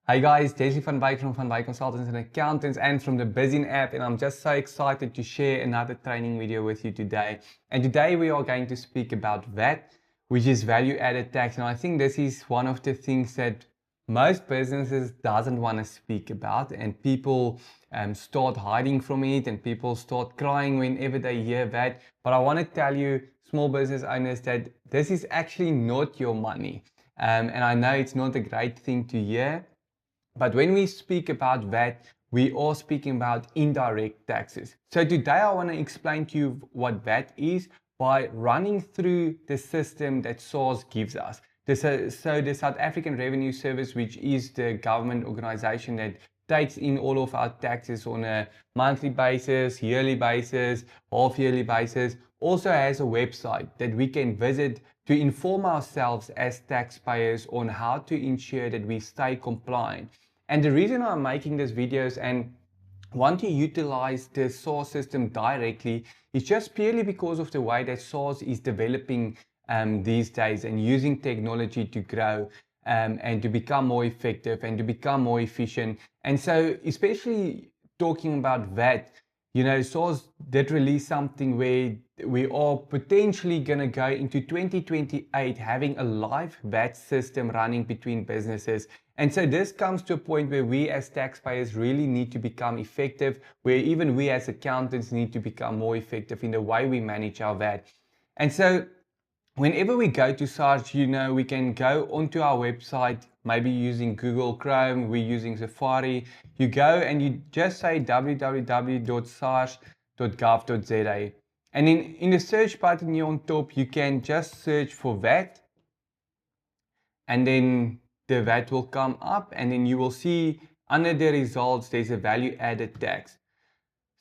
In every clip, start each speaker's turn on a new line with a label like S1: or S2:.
S1: Hi guys, Jesse van Wyk from Van Wyk Consultants and Accountants and from the Bizin app, and I'm just so excited to share another training video with you today. And today we are going to speak about VAT, which is value added tax. And I think this is one of the things that most businesses doesn't want to speak about, and people start hiding from it, and people start crying whenever they hear VAT. But I want to tell you, small business owners, that this is actually not your money. And I know it's not a great thing to hear. But when we speak about VAT, we are speaking about indirect taxes. So today I want to explain to you what VAT is by running through the system that SARS gives us. So the South African Revenue Service, which is the government organization that takes in all of our taxes on a monthly basis, yearly basis, half-yearly basis, also has a website that we can visit to inform ourselves as taxpayers on how to ensure that we stay compliant. And the reason I'm making these videos and want to utilize the SARS system directly is just purely because of the way that SARS is developing these days and using technology to grow and to become more effective and to become more efficient. And so, especially talking about VAT, you know, SARS did release something where we are potentially going to go into 2028 having a live VAT system running between businesses. And so this comes to a point where we as taxpayers really need to become effective, where even we as accountants need to become more effective in the way we manage our VAT. And so whenever we go to SARS, you know, we can go onto our website, maybe using Google Chrome, we're using Safari. You go and you just say www.sars.gov.za. And in the search button here on top, you can just search for VAT. And then the VAT will come up, and then you will see under the results, there's a value added tax.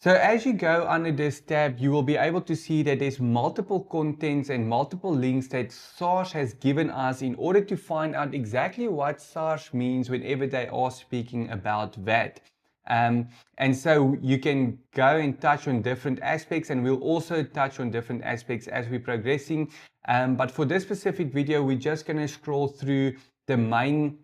S1: So as you go under this tab, you will be able to see that there's multiple contents and multiple links that SARS has given us in order to find out exactly what SARS means whenever they are speaking about VAT. And so you can go and touch on different aspects, and we'll also touch on different aspects as we're progressing. But for this specific video, we're just going to scroll through the main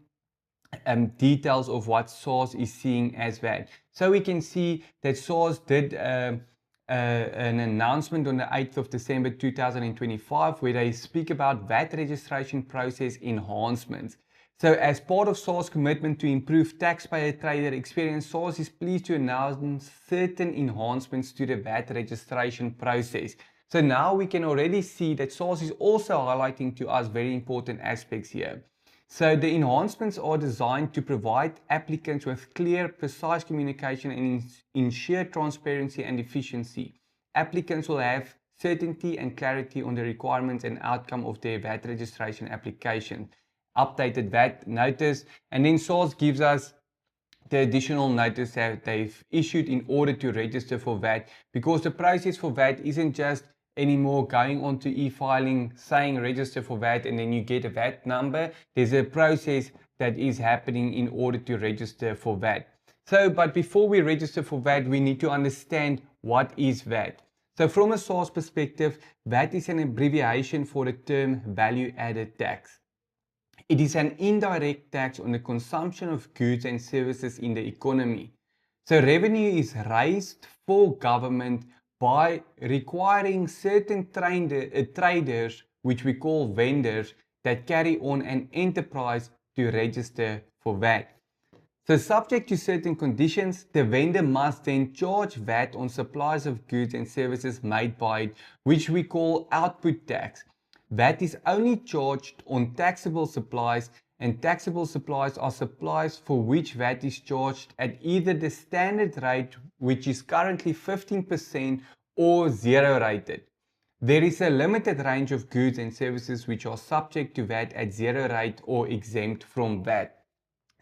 S1: details of what SARS is seeing as VAT. So we can see that SARS did an announcement on the 8th of December 2025 where they speak about VAT registration process enhancements. So as part of SARS' commitment to improve taxpayer trader experience, SARS is pleased to announce certain enhancements to the VAT registration process. So now we can already see that SARS is also highlighting to us very important aspects here. So the enhancements are designed to provide applicants with clear, precise communication and ensure transparency and efficiency. Applicants will have certainty and clarity on the requirements and outcome of their VAT registration application. Updated VAT notice, and then SARS gives us the additional notice that they've issued in order to register for VAT, because the process for VAT isn't just anymore going on to e-filing, saying register for VAT, and then you get a VAT number. There's a process that is happening in order to register for VAT. So, but before we register for VAT, we need to understand what is VAT. So from a SARS perspective, VAT is an abbreviation for the term value added tax. It is an indirect tax on the consumption of goods and services in the economy. So revenue is raised for government by requiring certain traders, which we call vendors, that carry on an enterprise to register for VAT. So subject to certain conditions, the vendor must then charge VAT on supplies of goods and services made by it, which we call output tax. VAT is only charged on taxable supplies, and taxable supplies are supplies for which VAT is charged at either the standard rate, which is currently 15%, or zero rated. There is a limited range of goods and services which are subject to VAT at zero rate or exempt from VAT.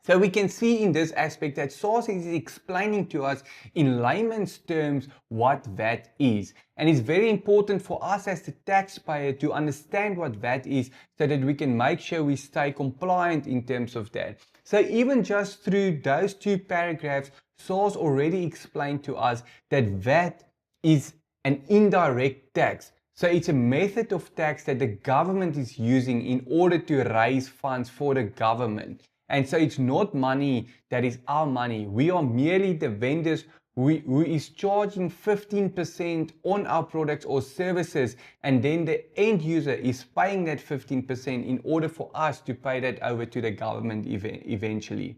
S1: So we can see in this aspect that SARS is explaining to us in layman's terms what VAT is. And it's very important for us as the taxpayer to understand what VAT is so that we can make sure we stay compliant in terms of that. So even just through those two paragraphs, SARS already explained to us that VAT is an indirect tax. So it's a method of tax that the government is using in order to raise funds for the government. And so it's not money that is our money. We are merely the vendors who is charging 15% on our products or services, and then the end user is paying that 15% in order for us to pay that over to the government eventually.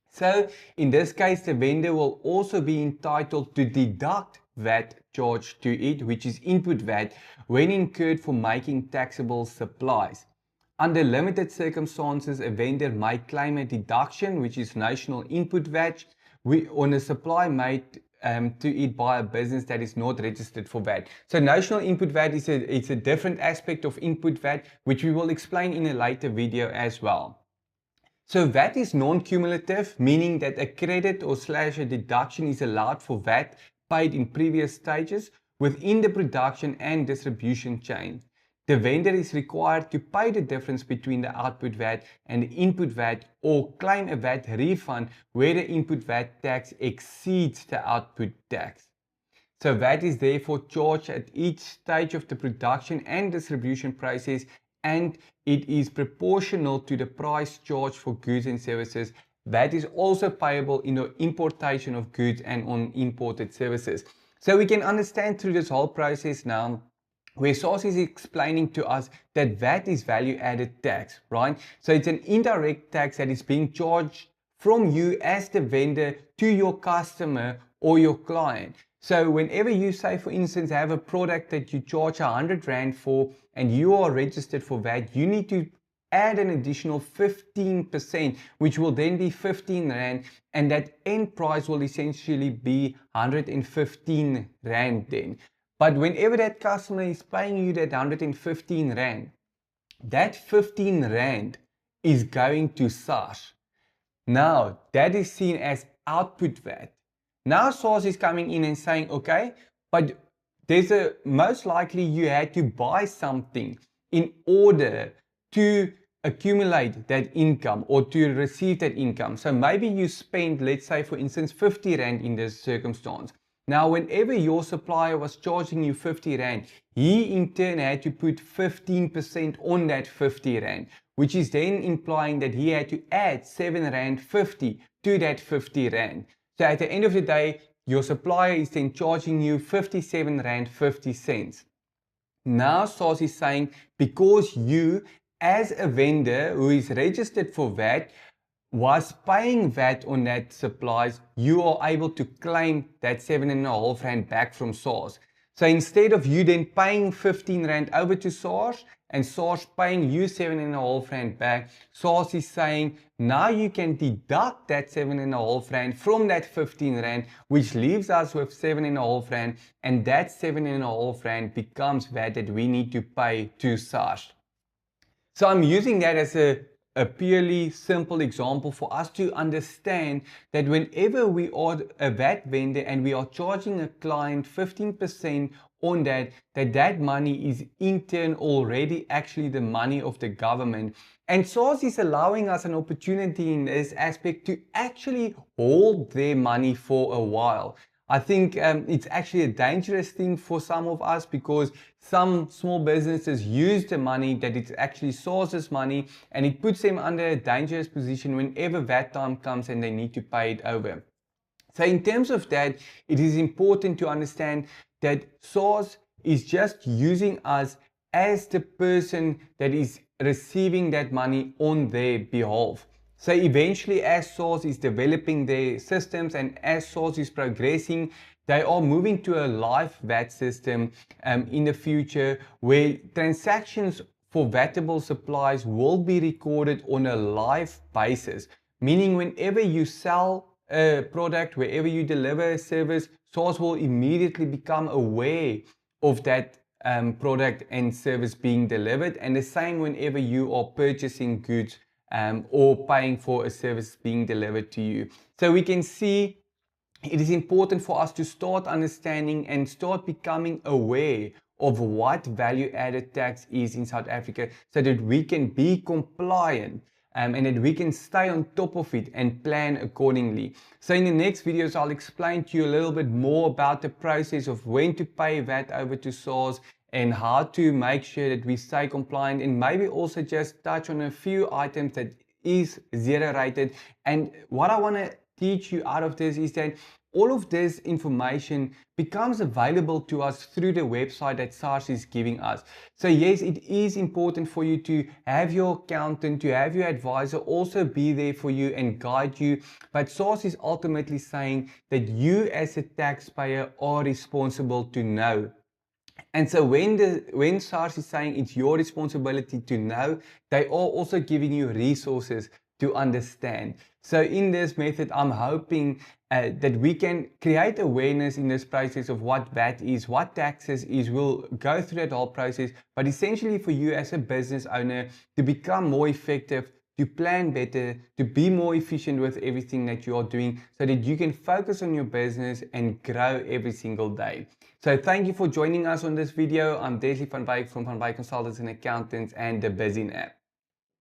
S1: So in this case, the vendor will also be entitled to deduct VAT charged to it, which is input VAT, when incurred for making taxable supplies. Under limited circumstances, a vendor might claim a deduction, which is national input VAT, on a supply made to it by a business that is not registered for VAT. So national input VAT is a different aspect of input VAT, which we will explain in a later video as well. So VAT is non-cumulative, meaning that a credit or / a deduction is allowed for VAT paid in previous stages within the production and distribution chain. The vendor is required to pay the difference between the output VAT and the input VAT, or claim a VAT refund where the input VAT tax exceeds the output tax. So VAT is therefore charged at each stage of the production and distribution process, and it is proportional to the price charged for goods and services. VAT is also payable in the importation of goods and on imported services. So we can understand through this whole process now, where SARS is explaining to us that VAT is value added tax, right? So it's an indirect tax that is being charged from you as the vendor to your customer or your client. So whenever you say, for instance, have a product that you charge 100 Rand for and you are registered for VAT, you need to add an additional 15%, which will then be 15 Rand, and that end price will essentially be 115 Rand then. But whenever that customer is paying you that 115 Rand, that 15 Rand is going to SARS. Now, that is seen as output VAT. Now SARS is coming in and saying, okay, but most likely you had to buy something in order to accumulate that income or to receive that income. So maybe you spend, let's say for instance, 50 Rand in this circumstance. Now, whenever your supplier was charging you 50 Rand, he in turn had to put 15% on that 50 Rand, which is then implying that he had to add 7 Rand 50 to that 50 Rand. So at the end of the day, your supplier is then charging you 57 Rand 50 cents. Now SARS is saying, because you as a vendor who is registered for VAT was paying VAT on that supplies, you are able to claim that 7.5 Rand back from SARS. So instead of you then paying 15 Rand over to SARS and SARS paying you 7.5 Rand back, SARS is saying now you can deduct that 7.5 Rand from that 15 Rand, which leaves us with 7.5 Rand, and that 7.5 Rand becomes VAT that we need to pay to SARS. So I'm using that as a purely simple example for us to understand that whenever we are a VAT vendor and we are charging a client 15% on that money is in turn already actually the money of the government. And SARS is allowing us an opportunity in this aspect to actually hold their money for a while. I think it's actually a dangerous thing for some of us, because some small businesses use the money that it's actually SARS's money, and it puts them under a dangerous position whenever VAT time comes and they need to pay it over. So in terms of that, it is important to understand that SARS is just using us as the person that is receiving that money on their behalf. So eventually, as SARS is developing their systems and as SARS is progressing, they are moving to a live VAT system in the future, where transactions for VATable supplies will be recorded on a live basis. Meaning whenever you sell a product, wherever you deliver a service, SARS will immediately become aware of that product and service being delivered. And the same whenever you are purchasing goods or paying for a service being delivered to you. So we can see it is important for us to start understanding and start becoming aware of what value added tax is in South Africa, so that we can be compliant and that we can stay on top of it and plan accordingly. So in the next videos, I'll explain to you a little bit more about the process of when to pay VAT over to SARS and how to make sure that we stay compliant, and maybe also just touch on a few items that is zero rated. And what I want to teach you out of this is that all of this information becomes available to us through the website that SARS is giving us. So yes, it is important for you to have your accountant, to have your advisor also be there for you and guide you. But SARS is ultimately saying that you as a taxpayer are responsible to know. And so when SARS is saying it's your responsibility to know, they are also giving you resources to understand. So in this method, I'm hoping that we can create awareness in this process of what VAT is, what taxes is. We'll go through that whole process, but essentially for you as a business owner to become more effective, to plan better, to be more efficient with everything that you are doing so that you can focus on your business and grow every single day. So thank you for joining us on this video. I'm Desley van Wyk from Van Wyk Consultants and Accountants and the Bizin app.